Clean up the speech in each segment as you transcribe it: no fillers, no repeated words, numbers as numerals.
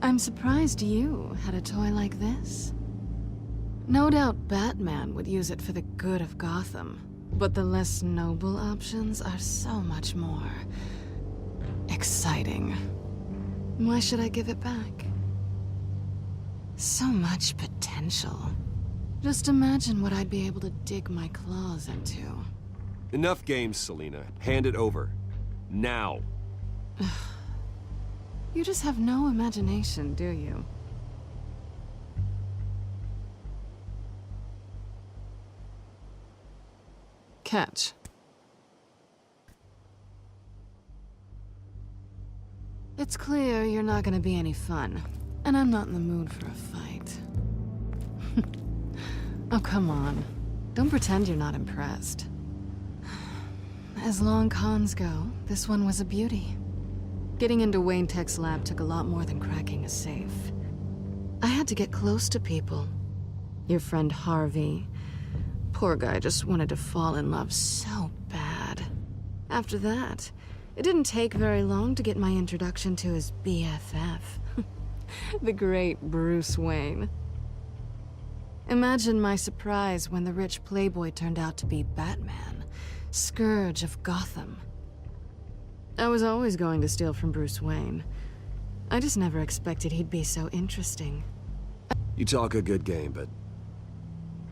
I'm surprised you had a toy like this. No doubt Batman would use it for the good of Gotham, but the less noble options are so much more exciting. Why should I give it back? So much potential. Just imagine what I'd be able to dig my claws into. Enough games, Selina. Hand it over. Now. You just have no imagination, do you? Catch. It's clear you're not gonna be any fun, and I'm not in the mood for a fight. Oh, come on. Don't pretend you're not impressed. As long cons go, this one was a beauty. Getting into Wayne Tech's lab took a lot more than cracking a safe. I had to get close to people. Your friend Harvey. Poor guy just wanted to fall in love so bad. After that, it didn't take very long to get my introduction to his BFF. The great Bruce Wayne. Imagine my surprise when the rich playboy turned out to be Batman, scourge of Gotham. I was always going to steal from Bruce Wayne. I just never expected he'd be so interesting. You talk a good game, but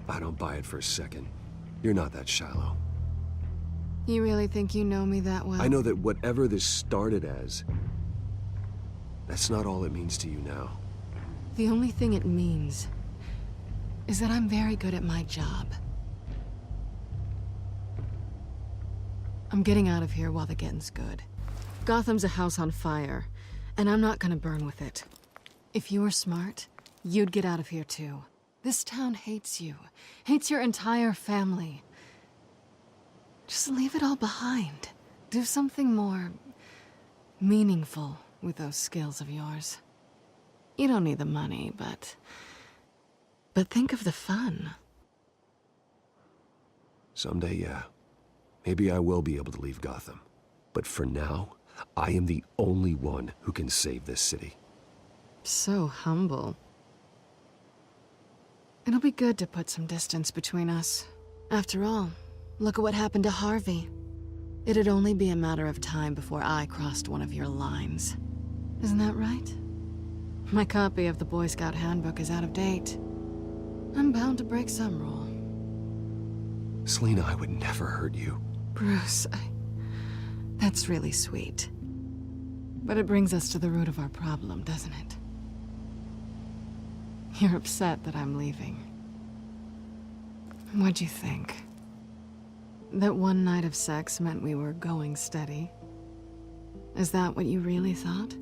I don't buy it for a second. You're not that shallow. You really think you know me that well? I know that whatever this started as, that's not all it means to you now. The only thing it means is that I'm very good at my job. I'm getting out of here while the getting's good. Gotham's a house on fire, and I'm not gonna burn with it. If you were smart, you'd get out of here too. This town hates you, hates your entire family. Just leave it all behind. Do something more meaningful with those skills of yours. You don't need the money, but think of the fun. Someday, yeah. Maybe I will be able to leave Gotham. But for now, I am the only one who can save this city. So humble. It'll be good to put some distance between us. After all, look at what happened to Harvey. It'd only be a matter of time before I crossed one of your lines. Isn't that right? My copy of the Boy Scout Handbook is out of date. I'm bound to break some rule. Selina, I would never hurt you. Bruce, that's really sweet. But it brings us to the root of our problem, doesn't it? You're upset that I'm leaving. What'd you think? That one night of sex meant we were going steady? Is that what you really thought?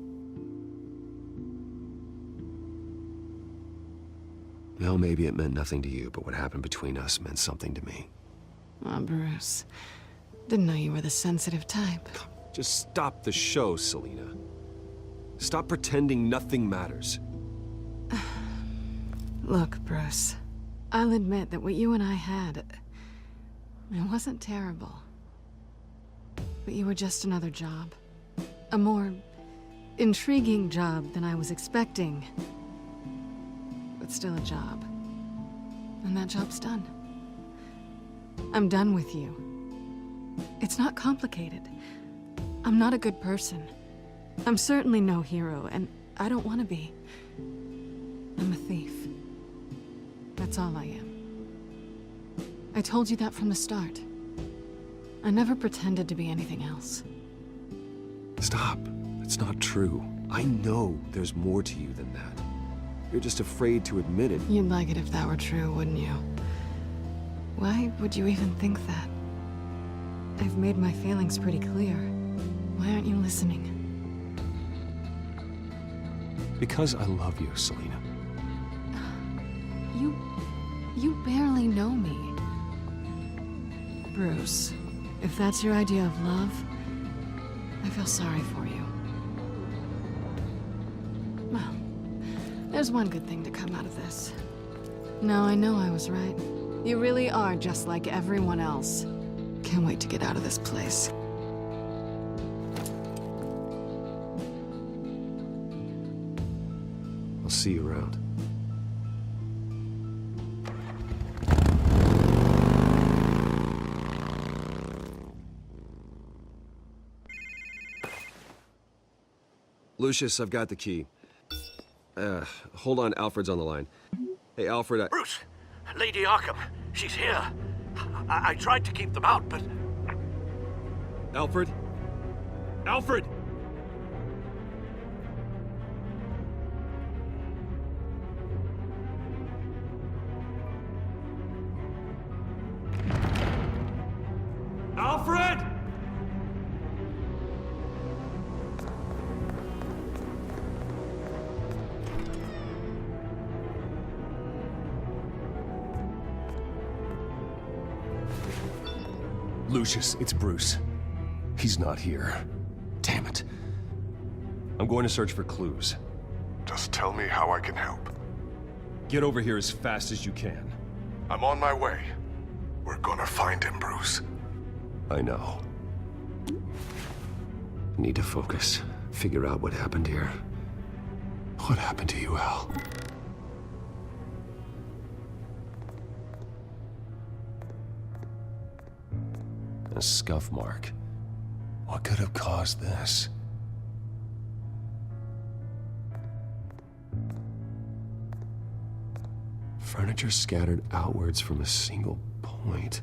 Well, maybe it meant nothing to you, but what happened between us meant something to me. Oh, Bruce. Didn't know you were the sensitive type. Just stop the show, Selina. Stop pretending nothing matters. Look, Bruce. I'll admit that what you and I had, it wasn't terrible. But you were just another job. A more intriguing job than I was expecting. But still a job. And that job's done. I'm done with you. It's not complicated. I'm not a good person. I'm certainly no hero, and I don't want to be. I'm a thief. That's all I am. I told you that from the start. I never pretended to be anything else. Stop. That's not true. I know there's more to you than that. You're just afraid to admit it. You'd like it if that were true, wouldn't you? Why would you even think that? I've made my feelings pretty clear. Why aren't you listening? Because I love you, Selina. You barely know me. Bruce, if that's your idea of love, I feel sorry for you. Well, there's one good thing to come out of this. Now I know I was right. You really are just like everyone else. Can't wait to get out of this place. I'll see you around. Lucius, I've got the key. Hold on, Alfred's on the line. Hey, Alfred, Bruce! Lady Arkham, she's here. I tried to keep them out, but... Alfred? Alfred! Alfred! Lucius, it's Bruce. He's not here. Damn it. I'm going to search for clues. Just tell me how I can help. Get over here as fast as you can. I'm on my way. We're gonna find him, Bruce. I know. Need to focus. Figure out what happened here. What happened to you, Al? A scuff mark. What could have caused this? Furniture scattered outwards from a single point.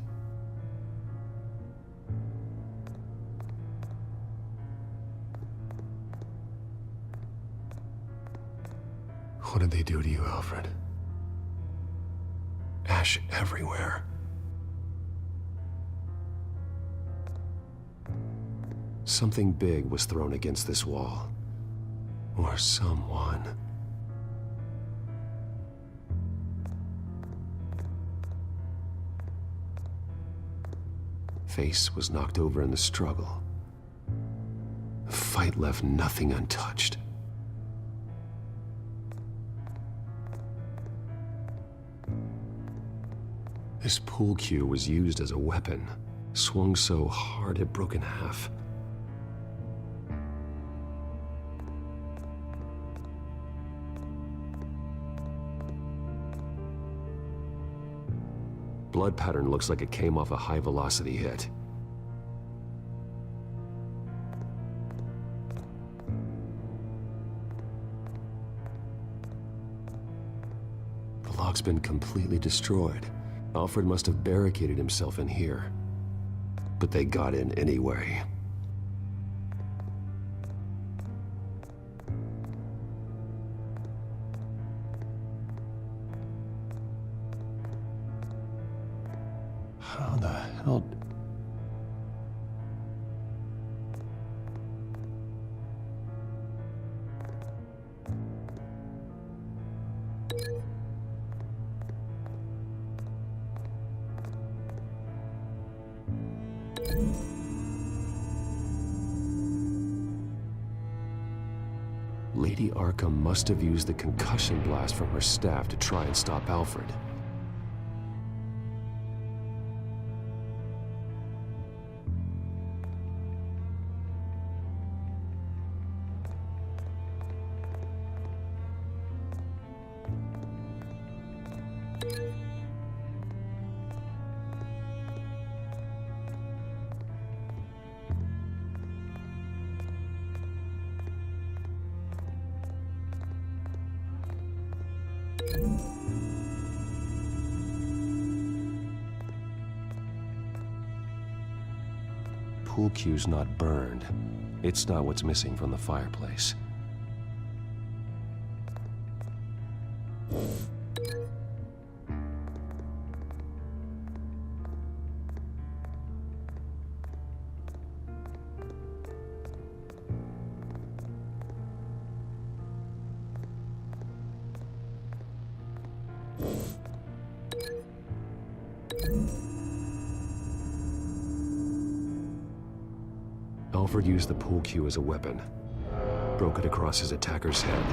What did they do to you, Alfred? Ash everywhere. Something big was thrown against this wall. Or someone. Face was knocked over in the struggle. The fight left nothing untouched. This pool cue was used as a weapon, swung so hard it broke in half. Blood pattern looks like it came off a high-velocity hit. The lock's been completely destroyed. Alfred must have barricaded himself in here. But they got in anyway. How the hell... Lady Arkham must have used the concussion blast from her staff to try and stop Alfred. Pool cue's not burned. It's not what's missing from the fireplace. Alfred used the pool cue as a weapon. Broke it across his attacker's head.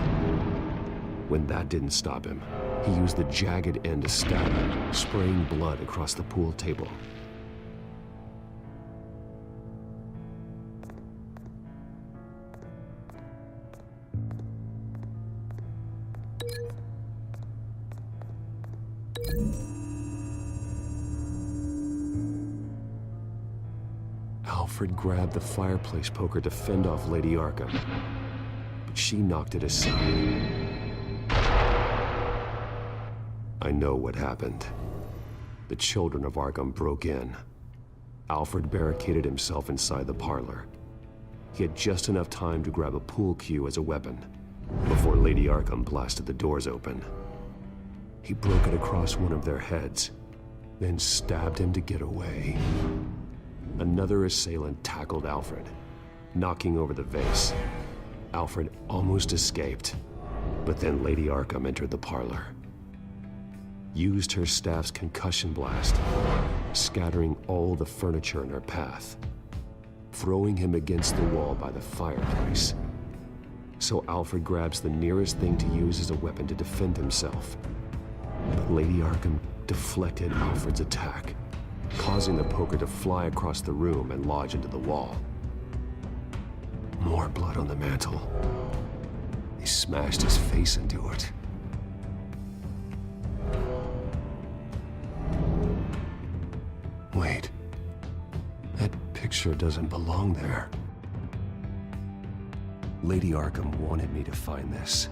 When that didn't stop him, he used the jagged end to stab him, spraying blood across the pool table. Alfred grabbed the fireplace poker to fend off Lady Arkham, but she knocked it aside. I know what happened. The children of Arkham broke in. Alfred barricaded himself inside the parlor. He had just enough time to grab a pool cue as a weapon before Lady Arkham blasted the doors open. He broke it across one of their heads, then stabbed him to get away. Another assailant tackled Alfred, knocking over the vase. Alfred almost escaped, but then Lady Arkham entered the parlor. Used her staff's concussion blast, scattering all the furniture in her path, throwing him against the wall by the fireplace. So Alfred grabs the nearest thing to use as a weapon to defend himself. But Lady Arkham deflected Alfred's attack, causing the poker to fly across the room and lodge into the wall. More blood on the mantel. He smashed his face into it. Wait. That picture doesn't belong there. Lady Arkham wanted me to find this.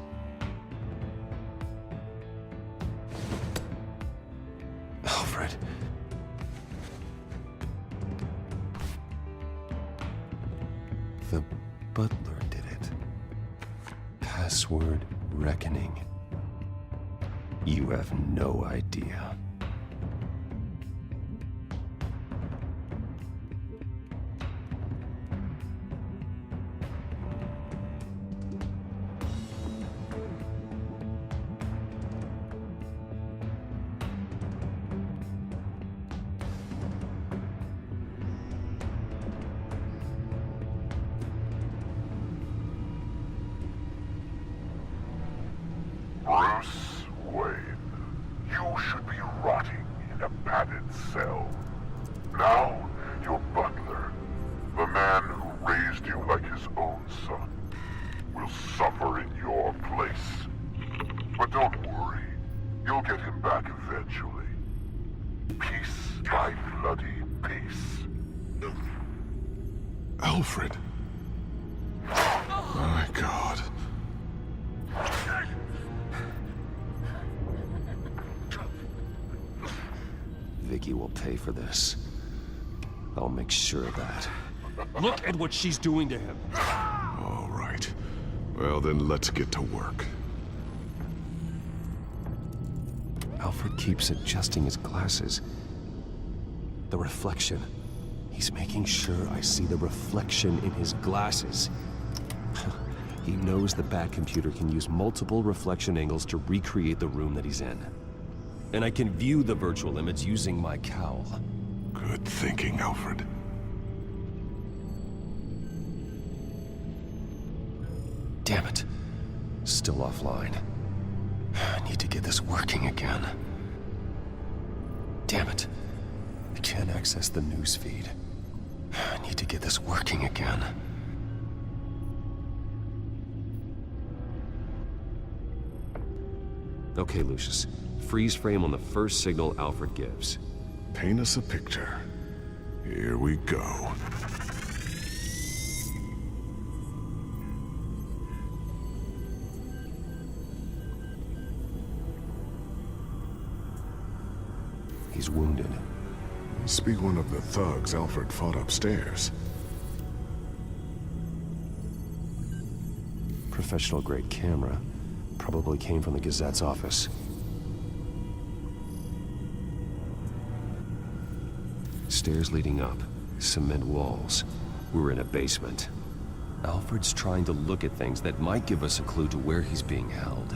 Alfred. The butler did it. Password reckoning. You have no idea. Bruce Wayne, you should be rotting in a padded cell. Now, your butler, the man who raised you like his own son, will suffer in your place. But don't worry, you'll get him back eventually. Piece by bloody piece. Alfred. My God. Vicky will pay for this. I'll make sure of that. Look at what she's doing to him. All right. Well, then let's get to work. Alfred keeps adjusting his glasses. The reflection. He's making sure I see the reflection in his glasses. He knows the Batcomputer can use multiple reflection angles to recreate the room that he's in. And I can view the virtual image using my cowl. Good thinking, Alfred. Damn it. Still offline. I need to get this working again. Damn it. I can't access the news feed. I need to get this working again. Okay, Lucius. Freeze frame on the first signal Alfred gives. Paint us a picture. Here we go. He's wounded. Must be one of the thugs Alfred fought upstairs. Professional-grade camera. Probably came from the Gazette's office. Stairs leading up. Cement walls. We're in a basement. Alfred's trying to look at things that might give us a clue to where he's being held.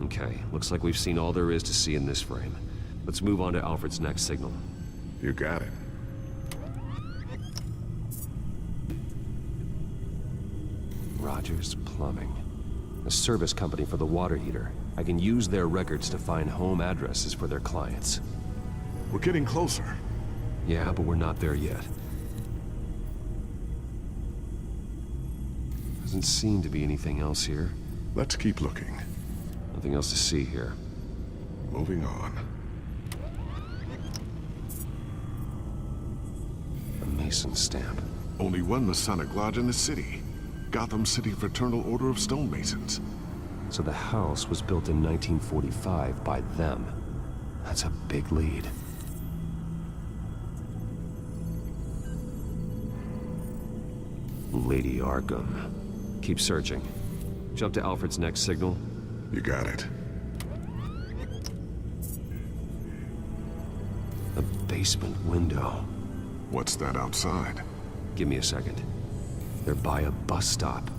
Okay, looks like we've seen all there is to see in this frame. Let's move on to Alfred's next signal. You got it. Rogers Plumbing. A service company for the water heater. I can use their records to find home addresses for their clients. We're getting closer. Yeah, but we're not there yet. Doesn't seem to be anything else here. Let's keep looking. Nothing else to see here. Moving on. A Mason stamp. Only one Masonic lodge in the city. Gotham City Fraternal Order of Stonemasons. So the house was built in 1945 by them. That's a big lead. Lady Arkham. Keep searching. Jump to Alfred's next signal. You got it. A basement window. What's that outside? Give me a second. They're by a bus stop.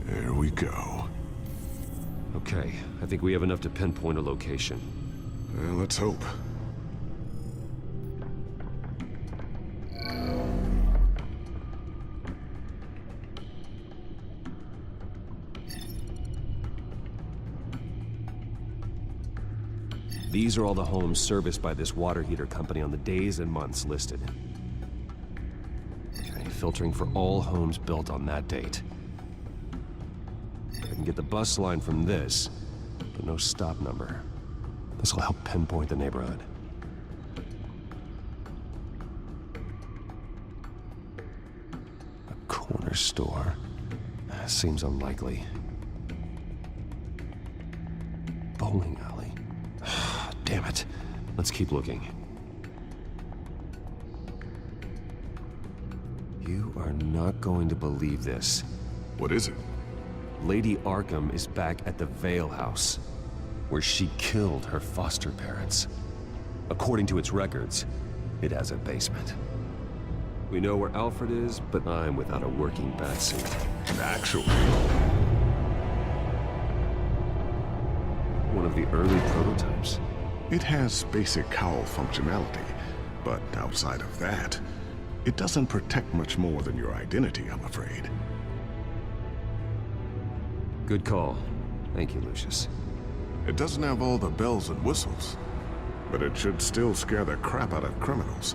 There we go. Okay, I think we have enough to pinpoint a location. Well, let's hope. These are all the homes serviced by this water heater company on the days and months listed. Okay, filtering for all homes built on that date. I can get the bus line from this, but no stop number. This will help pinpoint the neighborhood. A corner store? Seems unlikely. Bowling alley? Damn it. Let's keep looking. You are not going to believe this. What is it? Lady Arkham is back at the Vale House, where she killed her foster parents. According to its records, it has a basement. We know where Alfred is, but I'm without a working batsuit. Actually. One of the early prototypes. It has basic cowl functionality, but outside of that, it doesn't protect much more than your identity, I'm afraid. Good call. Thank you, Lucius. It doesn't have all the bells and whistles, but it should still scare the crap out of criminals.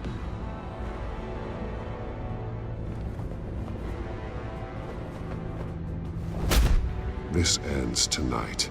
This ends tonight.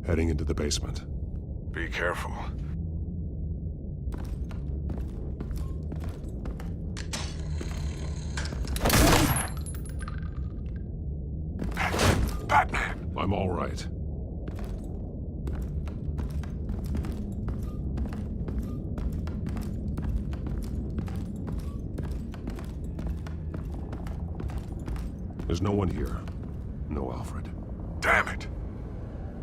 Heading into the basement. Be careful. Batman! I'm all right. There's no one here. No Alfred. Damn it!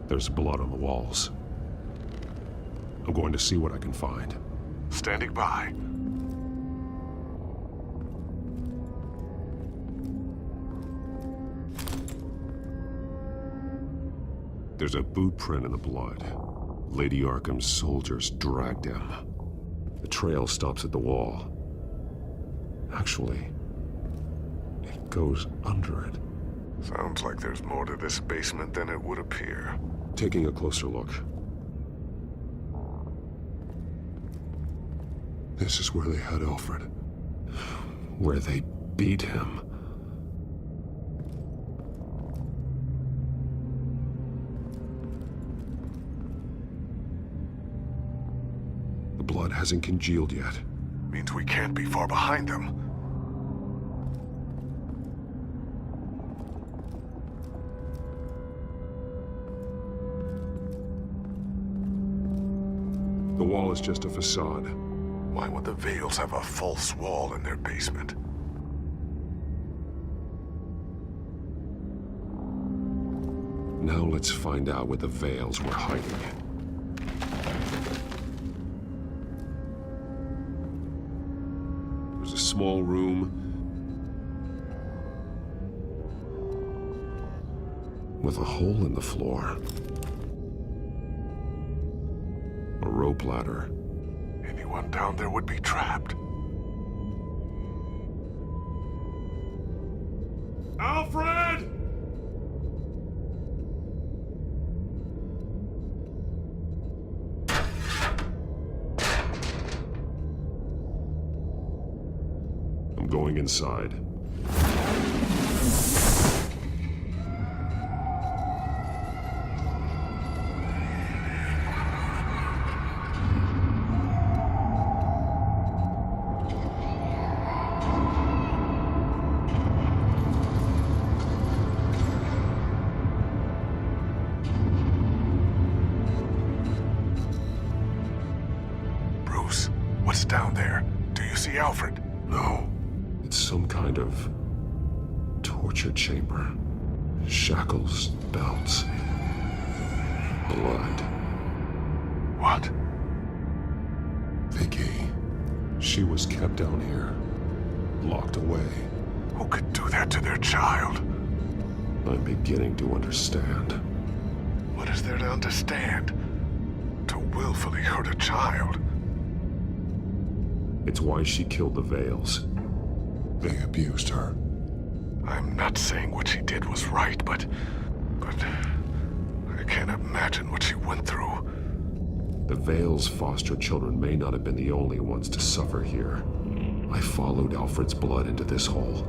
There's blood on the walls. I'm going to see what I can find. Standing by. There's a boot print in the blood. Lady Arkham's soldiers dragged him. The trail stops at the wall. Actually, it goes under it. Sounds like there's more to this basement than it would appear. Taking a closer look. This is where they had Alfred. Where they beat him. The blood hasn't congealed yet. Means we can't be far behind them. The wall is just a facade. Why would the Vales have a false wall in their basement? Now let's find out where the Vales were hiding. There's a small room with a hole in the floor. A rope ladder. Anyone down there would be trapped. Alfred! I'm going inside. Bruce, what's down there? Do you see Alfred? No. It's some kind of torture chamber. Shackles, belts, blood. What? Vicky. She was kept down here, locked away. Who could do that to their child? I'm beginning to understand. What is there to understand? To willfully hurt a child? It's why she killed the Vales. They abused her. I'm not saying what she did was right, but I can't imagine what she went through. The Vales' foster children may not have been the only ones to suffer here. I followed Alfred's blood into this hole.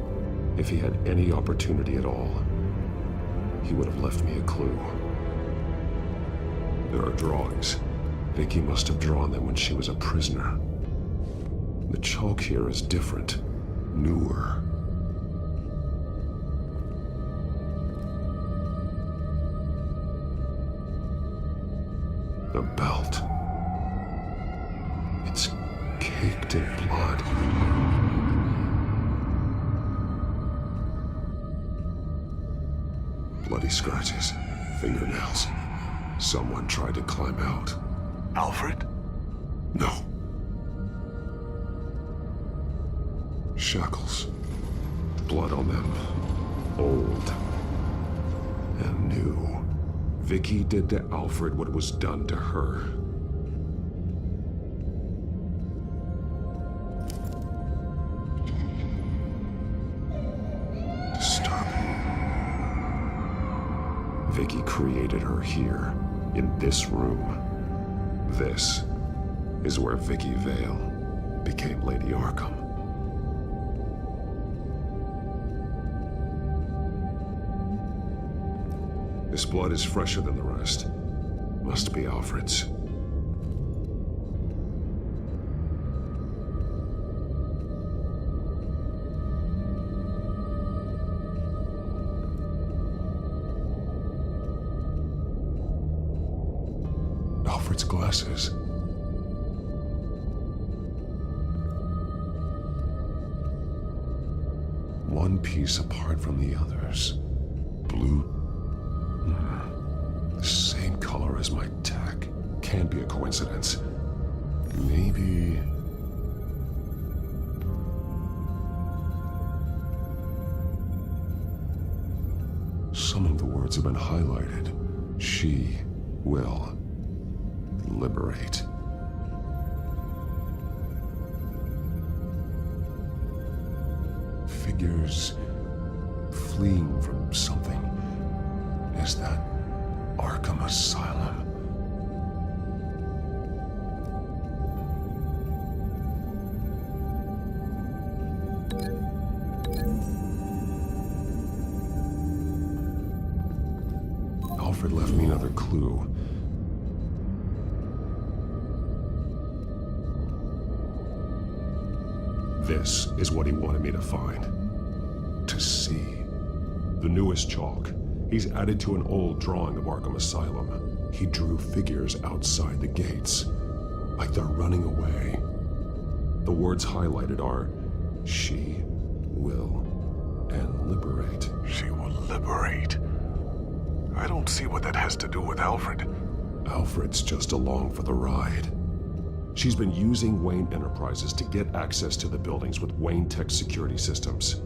If he had any opportunity at all, he would have left me a clue. There are drawings. Vicky must have drawn them when she was a prisoner. The chalk here is different, newer. The belt. It's caked in blood. Bloody scratches, fingernails. Someone tried to climb out. Alfred? No. Shackles. Blood on them. Old. And new. Vicky did to Alfred what was done to her. Disturbing. Vicky created her here, in this room. This is where Vicky Vale became Lady Arkham. This blood is fresher than the rest. Must be Alfred's. Alfred's glasses. One piece apart from the others. Blue. The same color as my tech. Can't be a coincidence. Maybe... Some of the words have been highlighted. She will liberate. Figures fleeing from something. Is that Arkham Asylum? Alfred left me another clue. This is what he wanted me to find. To see. The newest chalk. He's added to an old drawing of Arkham Asylum. He drew figures outside the gates, like they're running away. The words highlighted are, she will and liberate. She will liberate. I don't see what that has to do with Alfred. Alfred's just along for the ride. She's been using Wayne Enterprises to get access to the buildings with Wayne Tech security systems,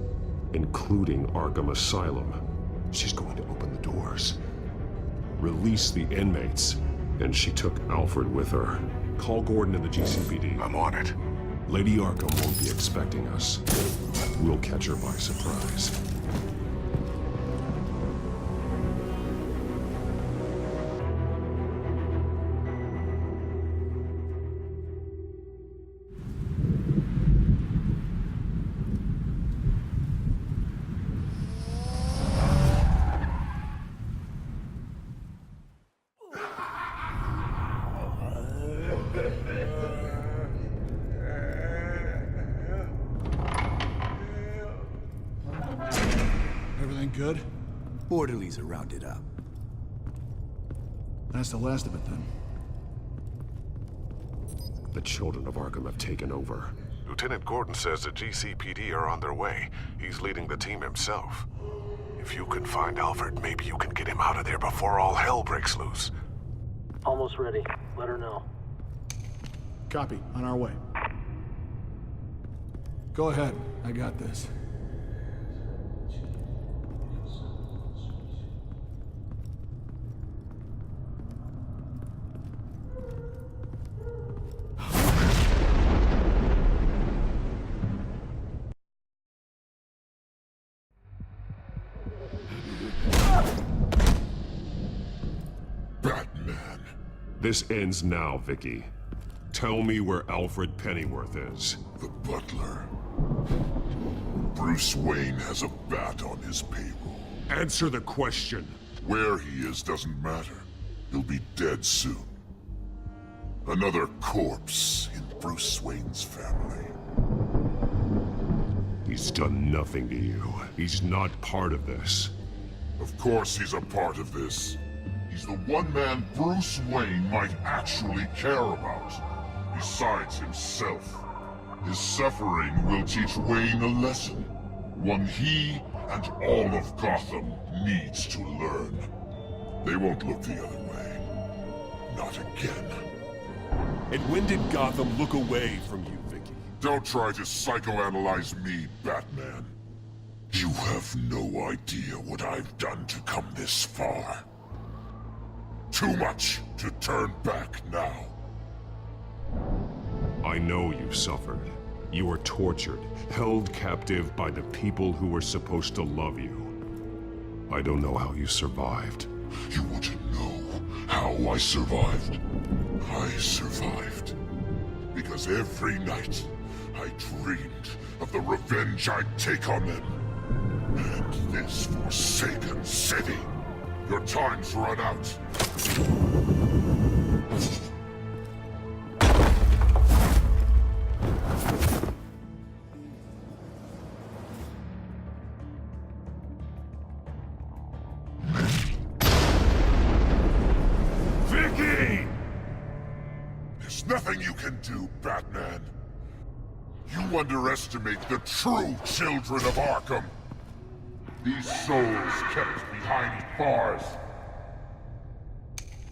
including Arkham Asylum. She's going to open the doors, release the inmates, and she took Alfred with her. Call Gordon in the GCPD. I'm on it. Lady Arkham won't be expecting us. We'll catch her by surprise. Anything good? Orderlies are rounded up. That's the last of it then. The children of Arkham have taken over. Lieutenant Gordon says the GCPD are on their way. He's leading the team himself. If you can find Alfred, maybe you can get him out of there before all hell breaks loose. Almost ready. Let her know. Copy. On our way. Go ahead. I got this. Batman. This ends now, Vicky. Tell me where Alfred Pennyworth is. The butler. Bruce Wayne has a bat on his payroll. Answer the question. Where he is doesn't matter. He'll be dead soon. Another corpse in Bruce Wayne's family. He's done nothing to you. He's not part of this. Of course he's a part of this. He's the one man Bruce Wayne might actually care about. Besides himself. His suffering will teach Wayne a lesson. One he and all of Gotham needs to learn. They won't look the other way. Not again. And when did Gotham look away from you, Vicky? Don't try to psychoanalyze me, Batman. You have no idea what I've done to come this far. Too much to turn back now. I know you suffered. You were tortured, held captive by the people who were supposed to love you. I don't know how you survived. You want to know how I survived? I survived because every night I dreamed of the revenge I'd take on them. And this forsaken city. Your time's run out. Vicky! There's nothing you can do, Batman. You underestimate the true children of Arkham. These souls kept behind bars.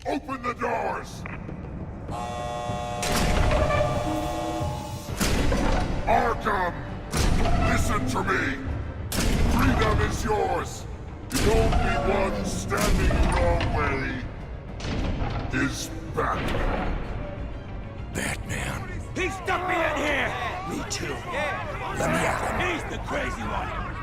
Open the doors! Arkham! Listen to me! Freedom is yours! The only one standing in your way is Batman. Batman. He stuck me in here! Me too. Let me at him. He's the crazy one!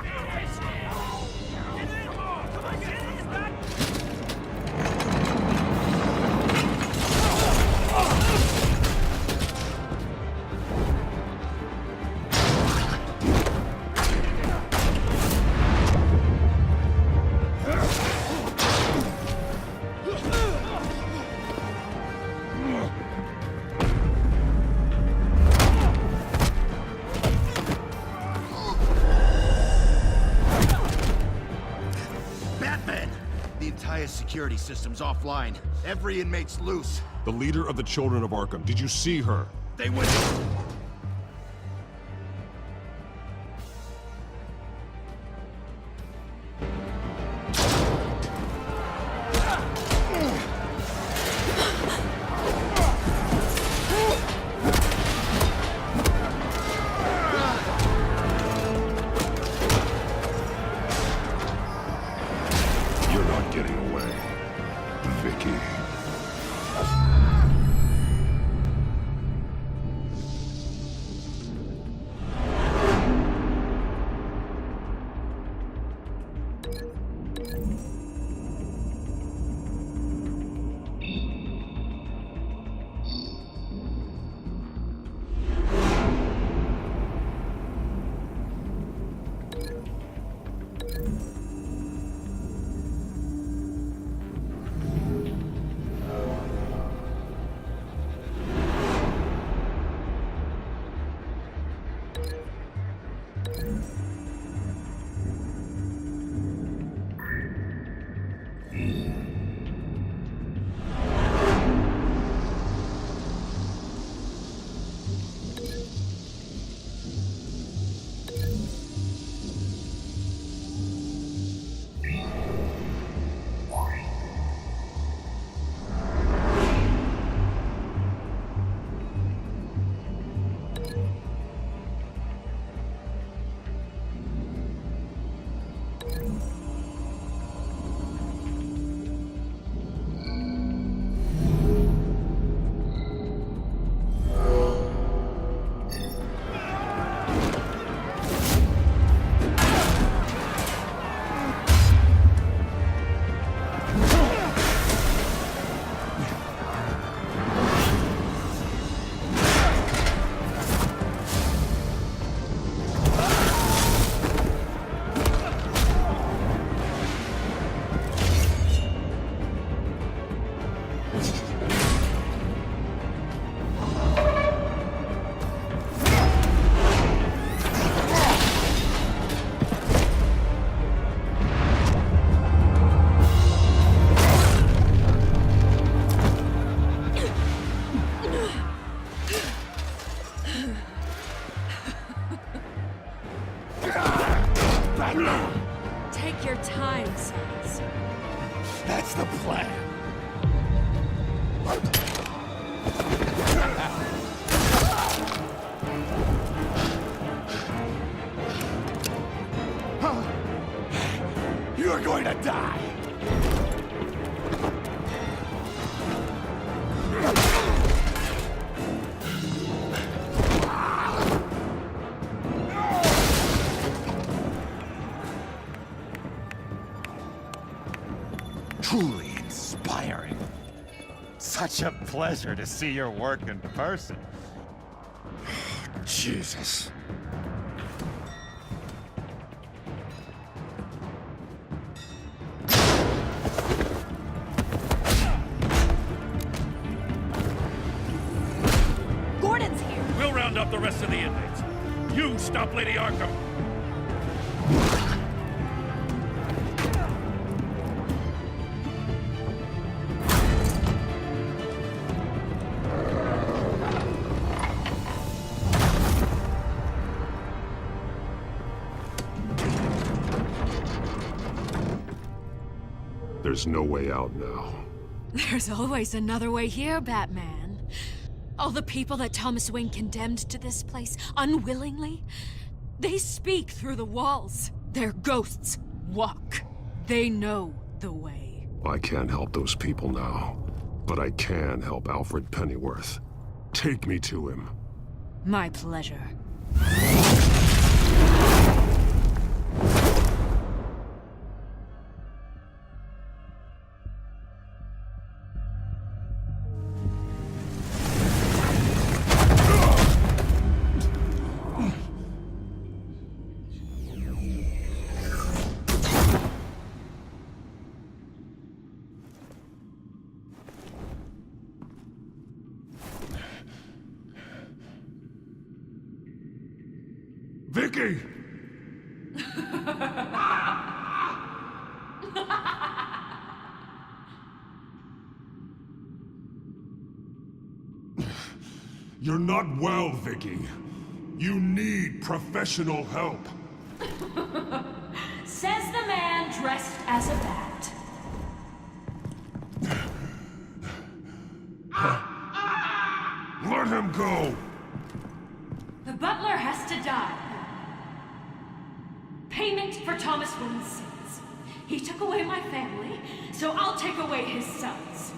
Security system's offline. Every inmate's loose. The leader of the Children of Arkham, did you see her? They went... Take your time, sons. That's the plan. You're going to die. Truly inspiring. Such a pleasure to see your work in person. Jesus. Gordon's here. We'll round up the rest of the inmates. You stop Lady Arkham. There's no way out now. There's always another way here, Batman. All the people that Thomas Wayne condemned to this place unwillingly, they speak through the walls. Their ghosts walk. They know the way. I can't help those people now, but I can help Alfred Pennyworth. Take me to him. My pleasure. Vicky! You're not well, Vicky. You need professional help. Says the man dressed as a bat. Let him go! The butler has to die. Payment for Thomas Wayne's sins. He took away my family, so I'll take away his sons.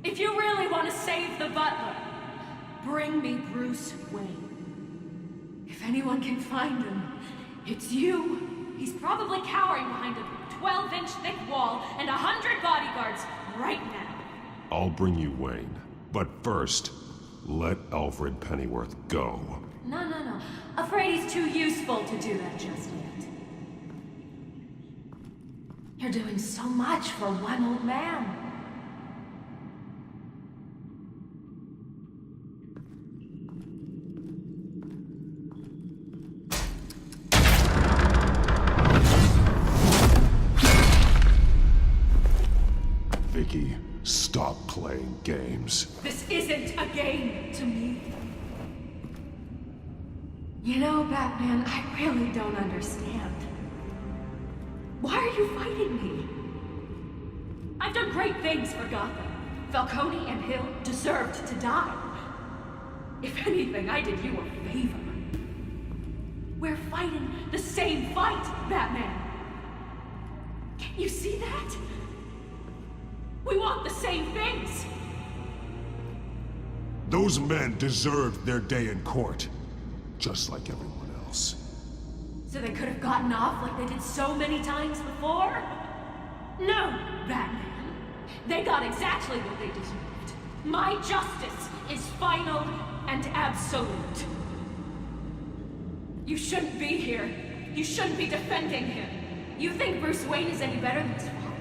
If you really want to save the butler, bring me Bruce Wayne. If anyone can find him, it's you. He's probably cowering behind a 12-inch thick wall and 100 bodyguards right now. I'll bring you Wayne. But first, let Alfred Pennyworth go. No. Afraid he's too useful to do that just yet. You're doing so much for one old man. Vicky, stop playing games. This isn't a game to me. You know, Batman, I really don't understand. Why are you fighting me? I've done great things for Gotham. Falcone and Hill deserved to die. If anything, I did you a favor. We're fighting the same fight, Batman. Can't you see that? We want the same things. Those men deserved their day in court. just like everyone else. So they could have gotten off like they did so many times before? No, Batman. They got exactly what they deserved. My justice is final and absolute. You shouldn't be here. You shouldn't be defending him. You think Bruce Wayne is any better than his father?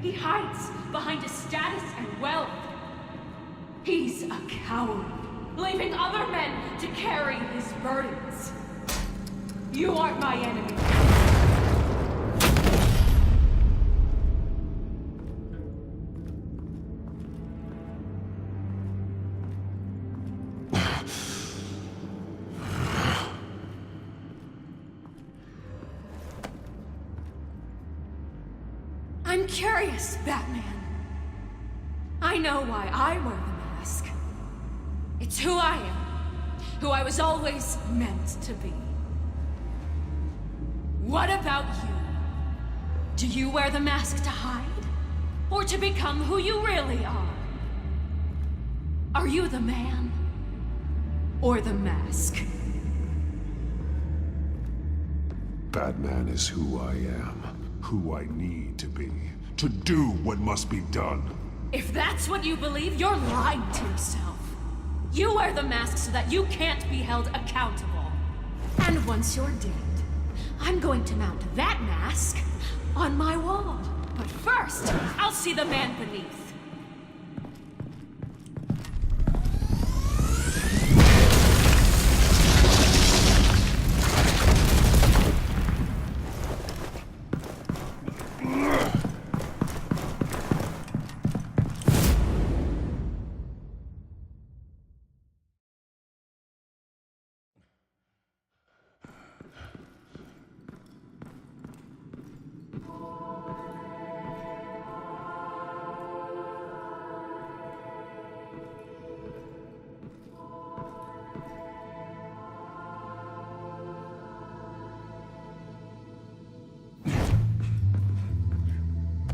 He hides behind his status and wealth. He's a coward, leaving other men to carry his burdens. You aren't my enemy. I'm curious, Batman. I know why I wear the mask. It's who I am, who I was always meant to be. What about you? Do you wear the mask to hide? Or to become who you really are? Are you the man? Or the mask? Batman is who I am, who I need to be, to do what must be done. If that's what you believe, you're lying to yourself. You wear the mask so that you can't be held accountable. And once you're dead, I'm going to mount that mask on my wall. But first, I'll see the man beneath.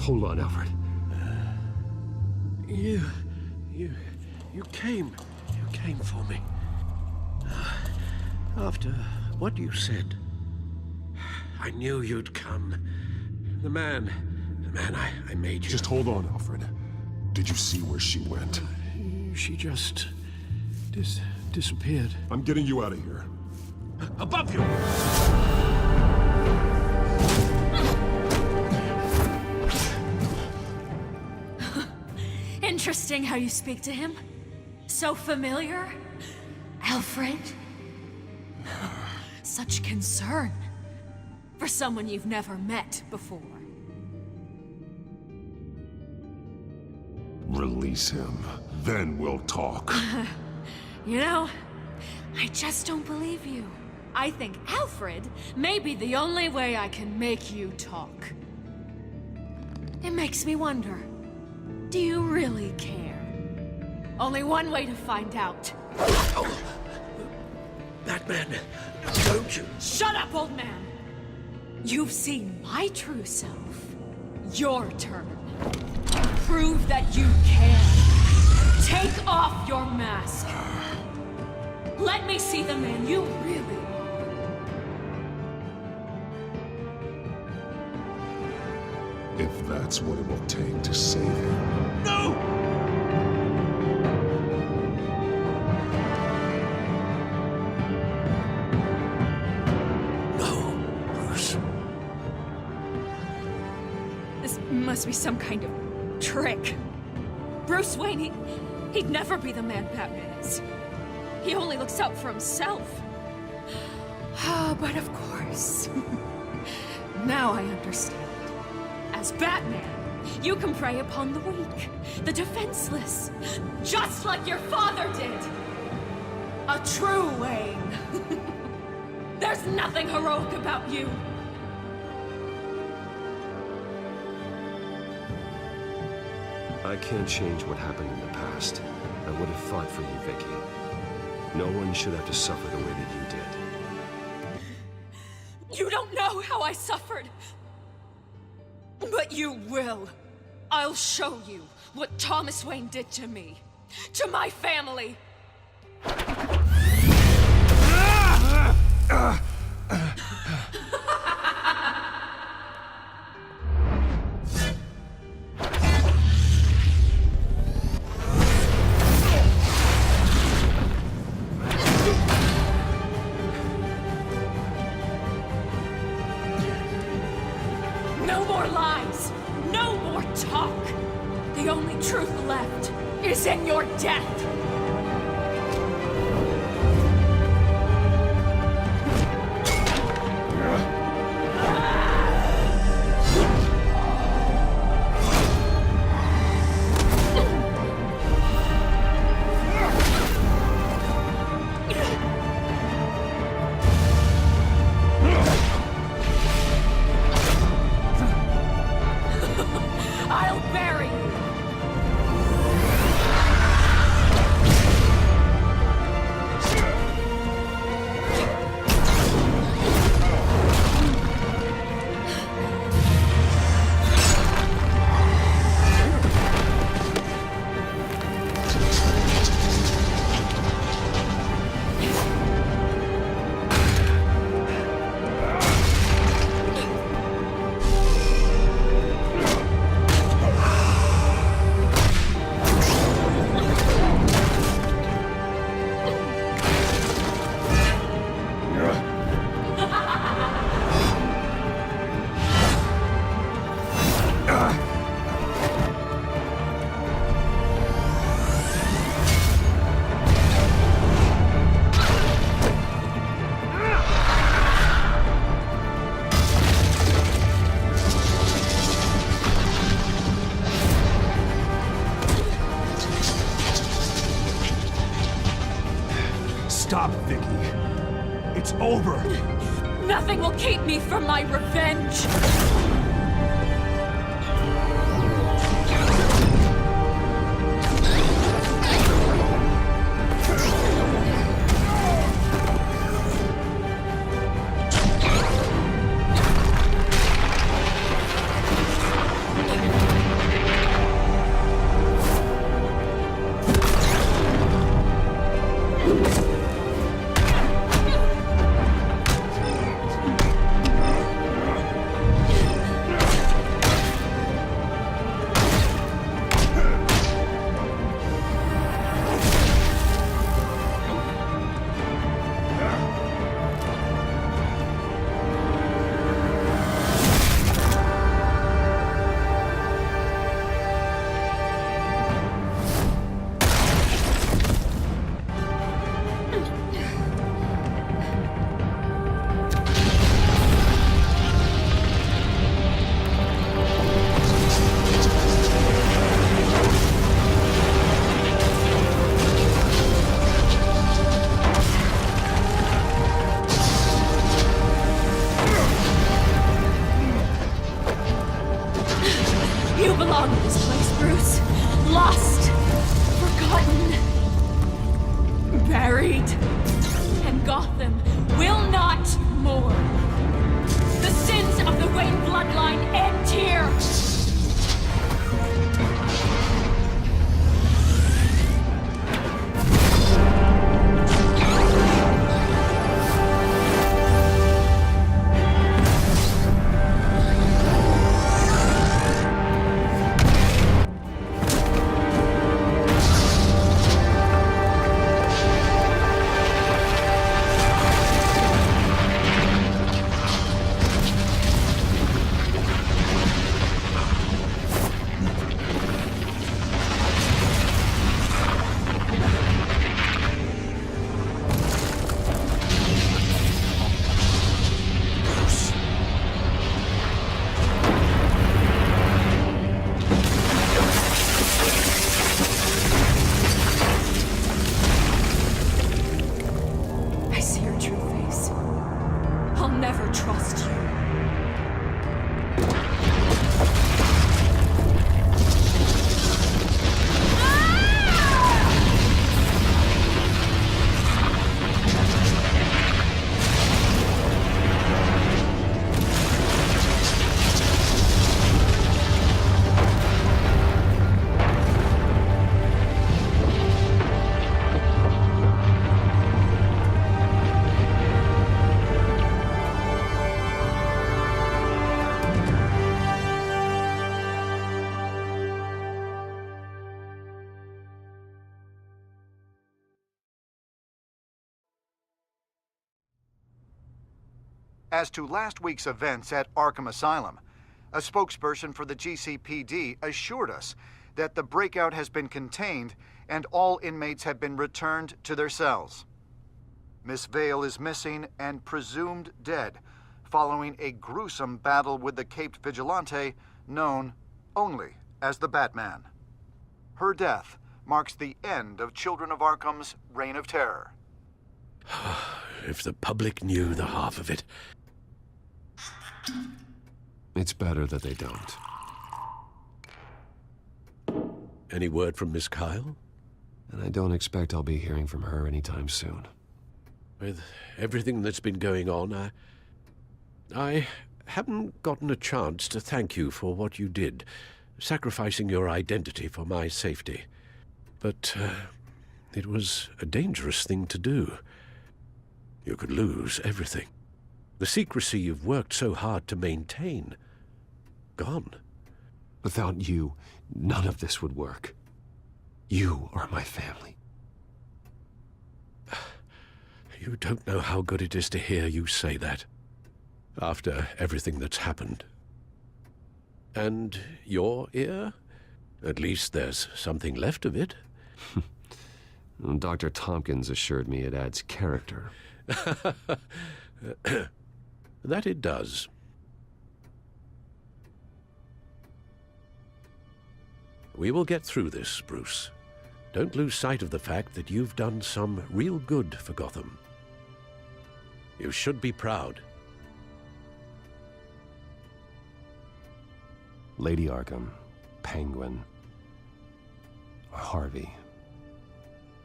Hold on, Alfred. You came for me. After what you said, I knew you'd come. The man I made you. Just hold on, Alfred. Did you see where she went? She just disappeared. I'm getting you out of here. Above you! Interesting how you speak to him. So familiar. Alfred. Such concern for someone you've never met before. Release him. Then we'll talk. You know, I just don't believe you. I think Alfred may be the only way I can make you talk. It makes me wonder, do you really care? Only one way to find out. Oh. Batman, don't you? Shut up, old man! You've seen my true self. Your turn. Prove that you can. Take off your mask. Let me see the man you really are. If that's what it will take to save him. No! Must be some kind of trick. Bruce Wayne, he'd never be the man Batman is. He only looks out for himself. But of course. Now I understand. As Batman, you can prey upon the weak, the defenseless, just like your father did. A true Wayne. There's nothing heroic about you. I can't change what happened in the past. I would have fought for you, Vicky. No one should have to suffer the way that you did. You don't know how I suffered. But you will. I'll show you what Thomas Wayne did to me. To my family. more lies! No more talk! The only truth left is in your death! I'll bury you! Stop, Vicky. It's over. Nothing will keep me from my revenge! You belong in this place, Bruce. Lost, forgotten, buried. And Gotham will not mourn. The sins of the Wayne bloodline end here. As to last week's events at Arkham Asylum, A spokesperson for the GCPD assured us that the breakout has been contained and all inmates have been returned to their cells. Miss Vale is missing and presumed dead, following a gruesome battle with the caped vigilante known only as the Batman. Her death marks the end of Children of Arkham's reign of terror. If the public knew the half of it. It's better that they don't. Any word from Miss Kyle? And I don't expect I'll be hearing from her anytime soon. With everything that's been going on, I haven't gotten a chance to thank you for what you did, sacrificing your identity for my safety. But it was a dangerous thing to do. You could lose everything. The secrecy you've worked so hard to maintain. Gone. Without you, none of this would work. You are my family. You don't know how good it is to hear you say that, after everything that's happened. And your ear? At least there's something left of it. Dr. Tompkins assured me it adds character. That it does. We will get through this, Bruce. Don't lose sight of the fact that you've done some real good for Gotham. You should be proud. Lady Arkham, Penguin, Harvey.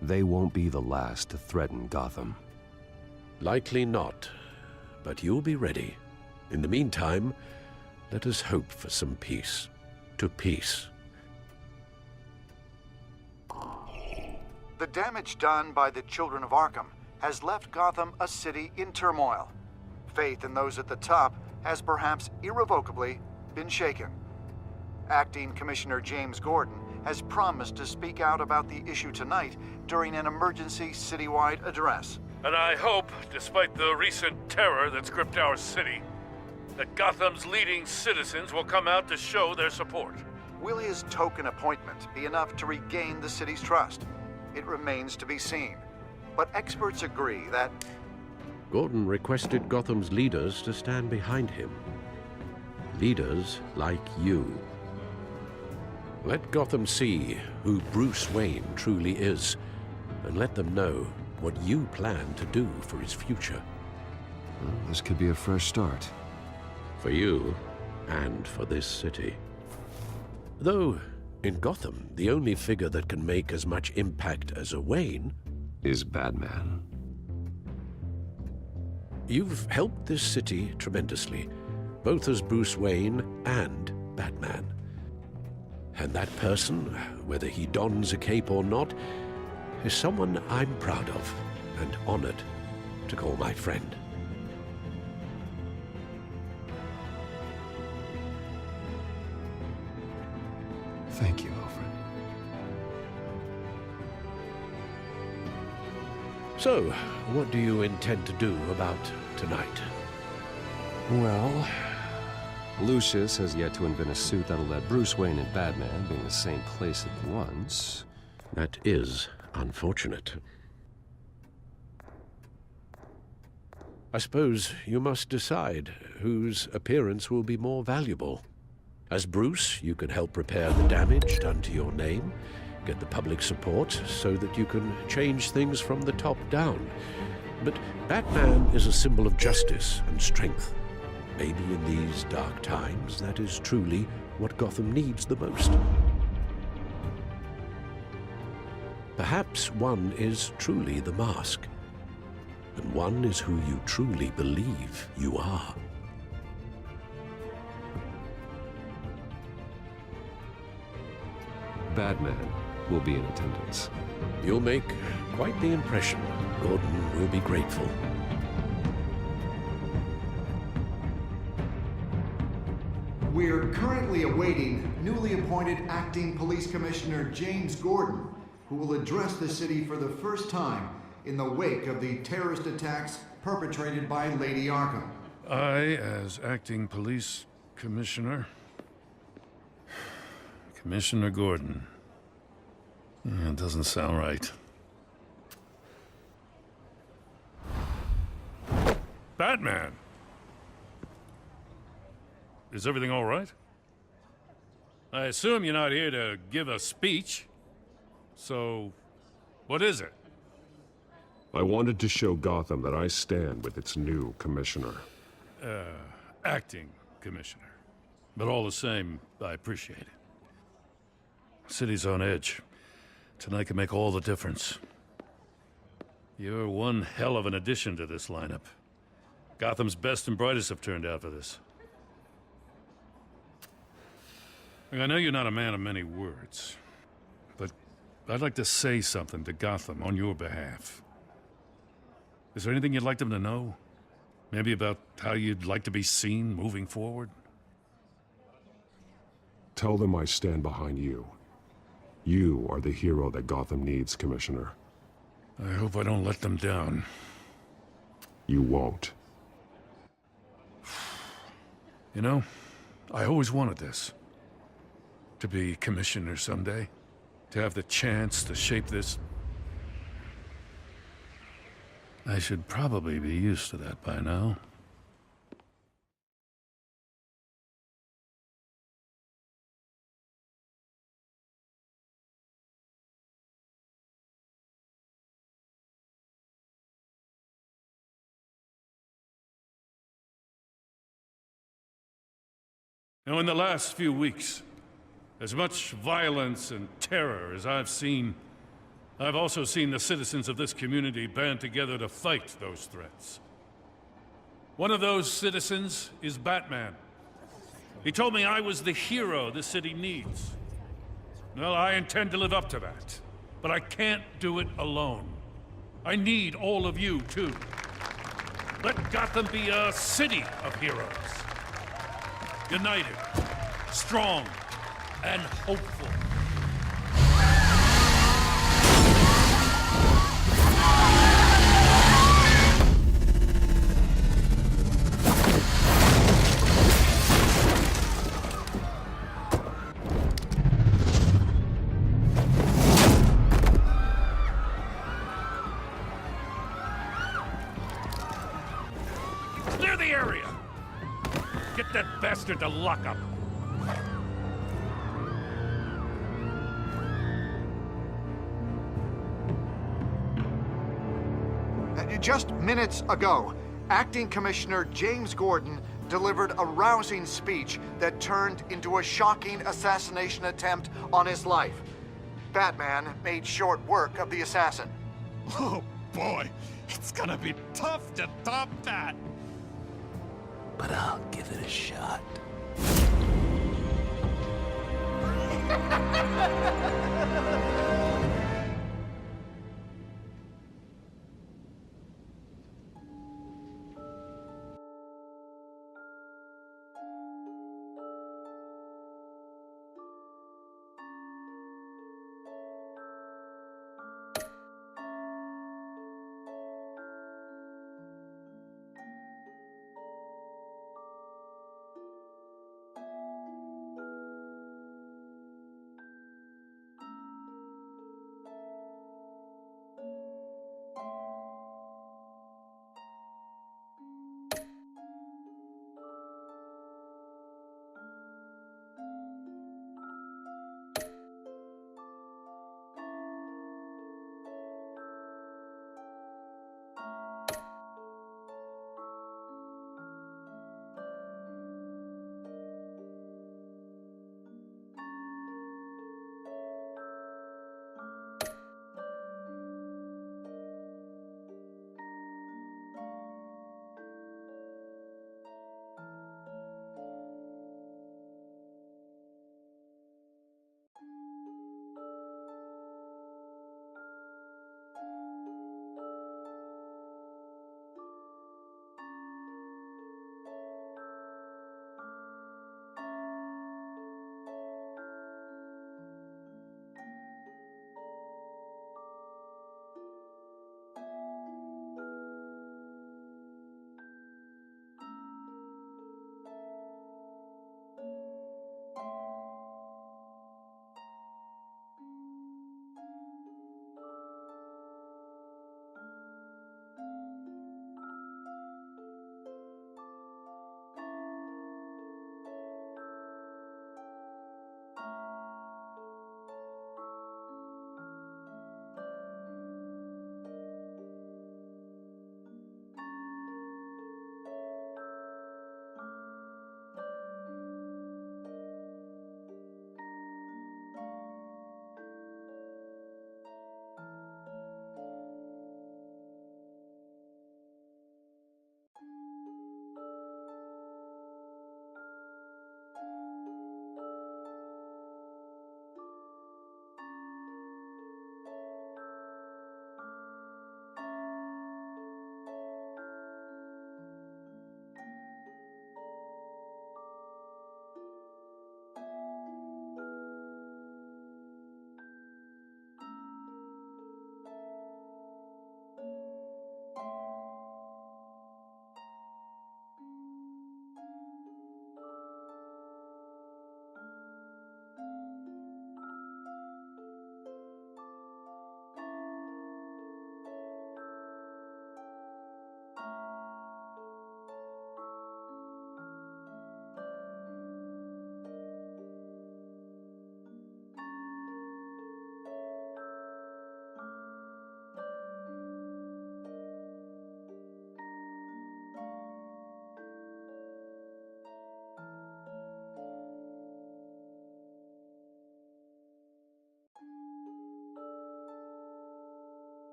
They won't be the last to threaten Gotham. Likely not, but you'll be ready. In the meantime, let us hope for some peace. To peace. The damage done by the Children of Arkham has left Gotham a city in turmoil. Faith in those at the top has perhaps irrevocably been shaken. Acting Commissioner James Gordon has promised to speak out about the issue tonight during an emergency citywide address. And I hope, despite the recent terror that's gripped our city, that Gotham's leading citizens will come out to show their support. Will his token appointment be enough to regain the city's trust? It remains to be seen. But experts agree that Gordon requested Gotham's leaders to stand behind him. Leaders like you. Let Gotham see who Bruce Wayne truly is, and let them know what you plan to do for his future. Well, this could be a fresh start. For you, and for this city. Though, in Gotham, the only figure that can make as much impact as a Wayne is Batman. You've helped this city tremendously, both as Bruce Wayne and Batman. And that person, whether he dons a cape or not, is someone I'm proud of and honored to call my friend. Thank you, Alfred. So, what do you intend to do about tonight? Well, Lucius has yet to invent a suit that'll let Bruce Wayne and Batman be in the same place at once. That is unfortunate. I suppose you must decide whose appearance will be more valuable. As Bruce, you can help repair the damage done to your name, get the public support so that you can change things from the top down. But Batman is a symbol of justice and strength. Maybe in these dark times, that is truly what Gotham needs the most. Perhaps one is truly the mask, and one is who you truly believe you are. Batman will be in attendance. You'll make quite the impression. Gordon will be grateful. we're currently awaiting newly appointed Acting Police Commissioner James Gordon, who will address the city for the first time in the wake of the terrorist attacks perpetrated by Lady Arkham. I, as Acting Police Commissioner. Commissioner Gordon. Yeah, it doesn't sound right. Batman! Is everything all right? I assume you're not here to give a speech. So, what is it? I wanted to show Gotham that I stand with its new commissioner. Acting commissioner. But all the same, I appreciate it. City's on edge. Tonight can make all the difference. You're one hell of an addition to this lineup. Gotham's best and brightest have turned out for this. I know you're not a man of many words, but I'd like to say something to Gotham on your behalf. Is there anything you'd like them to know? Maybe about how you'd like to be seen moving forward? Tell them I stand behind you. You are the hero that Gotham needs, Commissioner. I hope I don't let them down. You won't. You know, I always wanted this. To be commissioner someday. To have the chance to shape this. I should probably be used to that by now. Now, in the last few weeks, as much violence and terror as I've seen, I've also seen the citizens of this community band together to fight those threats. One of those citizens is Batman. He told me I was the hero this city needs. Well, I intend to live up to that, but I can't do it alone. I need all of you, too. Let Gotham be a city of heroes. United, strong, and hopeful. Clear the area! Get that bastard to lock up! Just minutes ago, Acting Commissioner James Gordon delivered a rousing speech that turned into a shocking assassination attempt on his life. Batman made short work of the assassin. Oh boy, it's gonna be tough to top that. But I'll give it a shot.